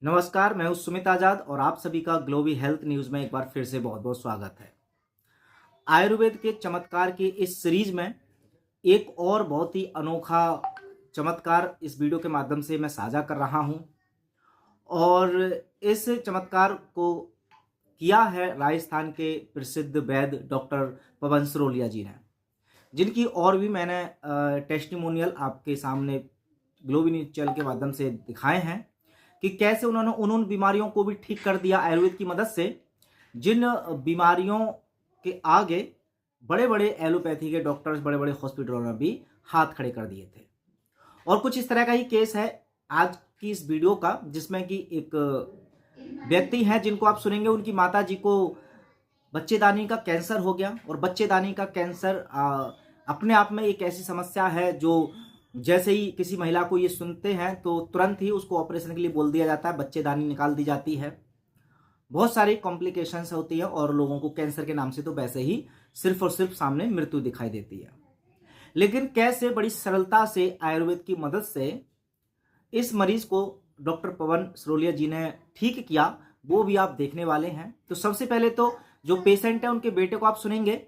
नमस्कार, मैं हूं सुमित आजाद और आप सभी का ग्लोबल हेल्थ न्यूज़ में एक बार फिर से बहुत बहुत स्वागत है। आयुर्वेद के चमत्कार की इस सीरीज में एक और बहुत ही अनोखा चमत्कार इस वीडियो के माध्यम से मैं साझा कर रहा हूं और इस चमत्कार को किया है राजस्थान के प्रसिद्ध वैद्य डॉक्टर पवन सरोलिया जी ने, जिनकी और भी मैंने टेस्टिमोनियल आपके सामने ग्लोबल न्यूज़ चैनल के माध्यम से दिखाए हैं कि कैसे उन्होंने उन बीमारियों को भी ठीक कर दिया आयुर्वेद की मदद से, जिन बीमारियों के आगे बड़े बड़े एलोपैथी के डॉक्टर्स बड़े बड़े हॉस्पिटलों में भी हाथ खड़े कर दिए थे। और कुछ इस तरह का ही केस है आज की इस वीडियो का, जिसमें कि एक व्यक्ति हैं जिनको आप सुनेंगे, उनकी माता जी को बच्चेदानी का कैंसर हो गया। और बच्चेदानी का कैंसर अपने आप में एक ऐसी समस्या है जो जैसे ही किसी महिला को ये सुनते हैं तो तुरंत ही उसको ऑपरेशन के लिए बोल दिया जाता है, बच्चेदानी निकाल दी जाती है। बहुत सारी कॉम्प्लिकेशंस होती है और लोगों को कैंसर के नाम से तो वैसे ही सिर्फ और सिर्फ सामने मृत्यु दिखाई देती है। लेकिन कैसे बड़ी सरलता से आयुर्वेद की मदद से इस मरीज को डॉक्टर पवन सरोलिया जी ने ठीक किया, वो भी आप देखने वाले हैं। तो सबसे पहले तो जो पेशेंट है उनके बेटे को आप सुनेंगे,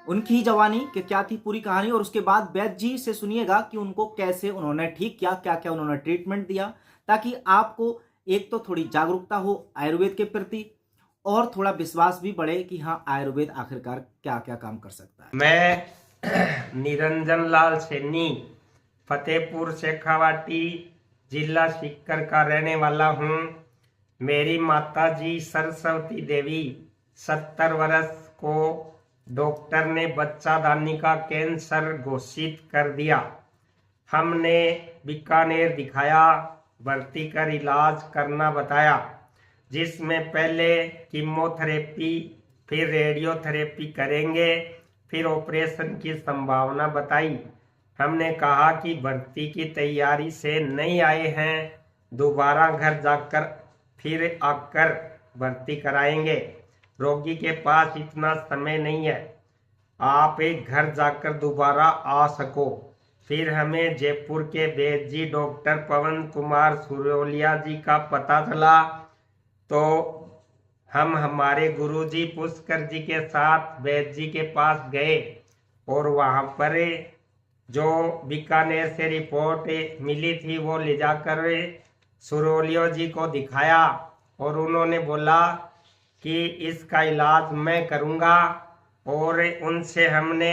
उनकी जवानी कि क्या थी पूरी कहानी, और उसके बाद वैद्य जी से सुनिएगा कि उनको कैसे उन्होंने ठीक किया, क्या क्या उन्होंने ट्रीटमेंट दिया, ताकि आपको एक तो थोड़ी जागरूकता हो आयुर्वेद के प्रति और थोड़ा विश्वास भी बढ़े कि हाँ, आयुर्वेद आखिरकार क्या क्या काम कर सकता है। मैं निरंजन लाल सैनी फतेहपुर शेखावाटी जिला सीकर का रहने वाला हूँ। मेरी माता जी सरस्वती देवी 70 वर्ष को डॉक्टर ने बच्चादानी का कैंसर घोषित कर दिया। हमने बीकानेर दिखाया, भर्ती कर इलाज करना बताया, जिसमें पहले कीमोथेरेपी फिर रेडियोथेरेपी करेंगे, फिर ऑपरेशन की संभावना बताई। हमने कहा कि भर्ती की तैयारी से नहीं आए हैं, दोबारा घर जाकर फिर आकर भर्ती कराएंगे। रोगी के पास इतना समय नहीं है, आप एक घर जाकर दोबारा आ सको। फिर हमें जयपुर के वैद्य जी डॉक्टर पवन कुमार सरोलिया जी का पता चला, तो हम हमारे गुरुजी पुष्कर जी के साथ वैद्य जी के पास गए और वहाँ पर जो बीकानेर से रिपोर्ट मिली थी वो ले जाकर सरोलिया जी को दिखाया और उन्होंने बोला कि इसका इलाज मैं करूँगा। और उनसे हमने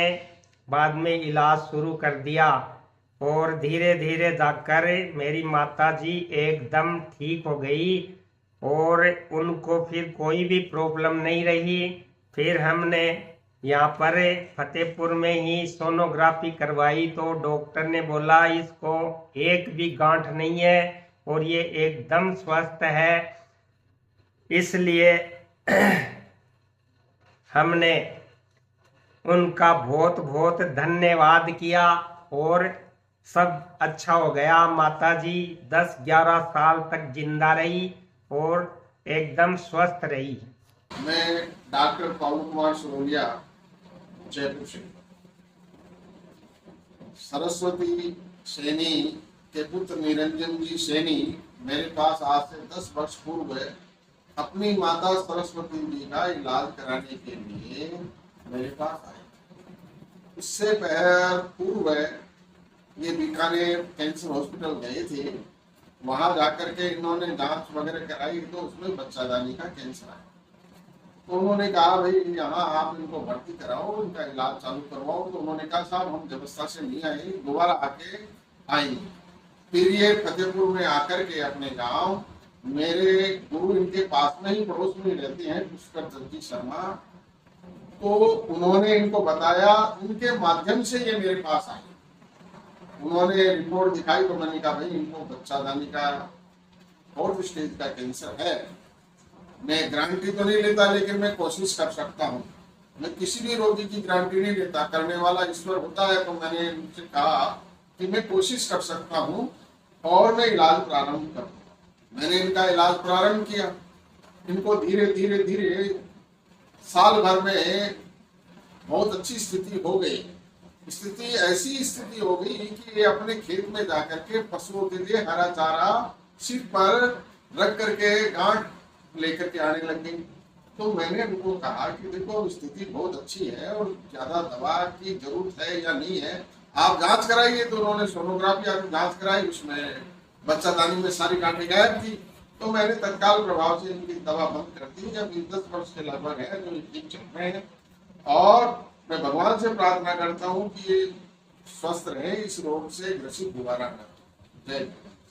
बाद में इलाज शुरू कर दिया और धीरे धीरे जाकर मेरी माता जी एकदम ठीक हो गई और उनको फिर कोई भी प्रॉब्लम नहीं रही। फिर हमने यहाँ पर फतेहपुर में ही सोनोग्राफी करवाई तो डॉक्टर ने बोला इसको एक भी गांठ नहीं है और ये एकदम स्वस्थ है। इसलिए हमने उनका बहुत बहुत धन्यवाद किया और सब अच्छा हो गया। माता जी 10-11 साल तक जिंदा रही और एकदम स्वस्थ रही। मैं डॉक्टर पवन कुमार सरोलिया जयपुर से सरस्वती सैनी के पुत्र निरंजन जी सैनी मेरे पास आज से 10 वर्ष पूर्व अपनी माता सरस्वती जी का इलाज कराने के लिए मेरे पास आए। इससे पूर्व ये बीकानेर कैंसर हॉस्पिटल गए थे, वहां जाकर के इन्होंने जांच वगैरह कराई तो उसमें बच्चादानी का कैंसर आया। तो उन्होंने कहा भाई यहाँ आप इनको भर्ती कराओ, इनका इलाज चालू करवाओ। तो उन्होंने कहा साहब हम जबस्ता से नहीं आए, दोबारा आके आएंगे। फिर ये फतेहपुर में आकर के अपने गांव, मेरे गुरु इनके पास में ही पड़ोस में रहते हैं पुष्कर जी शर्मा, तो उन्होंने इनको बताया, उनके माध्यम से ये मेरे पास आए। उन्होंने रिपोर्ट दिखाई तो मैंने कहा भाई इनको बच्चादानी का 4th स्टेज का कैंसर है। मैं गारंटी तो नहीं लेता लेकिन मैं कोशिश कर सकता हूँ। मैं किसी भी रोगी की गारंटी नहीं लेता, करने वाला ईश्वर होता है। तो मैंने उनसे कहा कि मैं कोशिश कर सकता हूँ और मैं इलाज प्रारंभ करूँ। मैंने इनका इलाज प्रारंभ किया। इनको धीरे धीरे धीरे साल भर में बहुत अच्छी स्थिति हो गई। स्थिति ऐसी स्थिति हो गई कि ये अपने खेत में जाकर के पशुओं के लिए हरा चारा सिर पर रख करके गांठ लेकर के आने लग गई। तो मैंने उनको कहा कि देखो स्थिति बहुत अच्छी है और ज्यादा दवा की जरूरत है या नहीं है, आप जांच कराइए। तो उन्होंने सोनोग्राफी आदि जांच कराई, उसमें बच्चादानी में सारी गांठें गायब थी। तो मैंने तत्काल प्रभाव से इनकी दवा बंद कर दी। जब 10 वर्ष के लगभग है जो ठीक चल रहे हैं, और मैं भगवान से प्रार्थना करता हूँ कि ये स्वस्थ रहे, इस रोग से ग्रसित दोबारा न हो। जय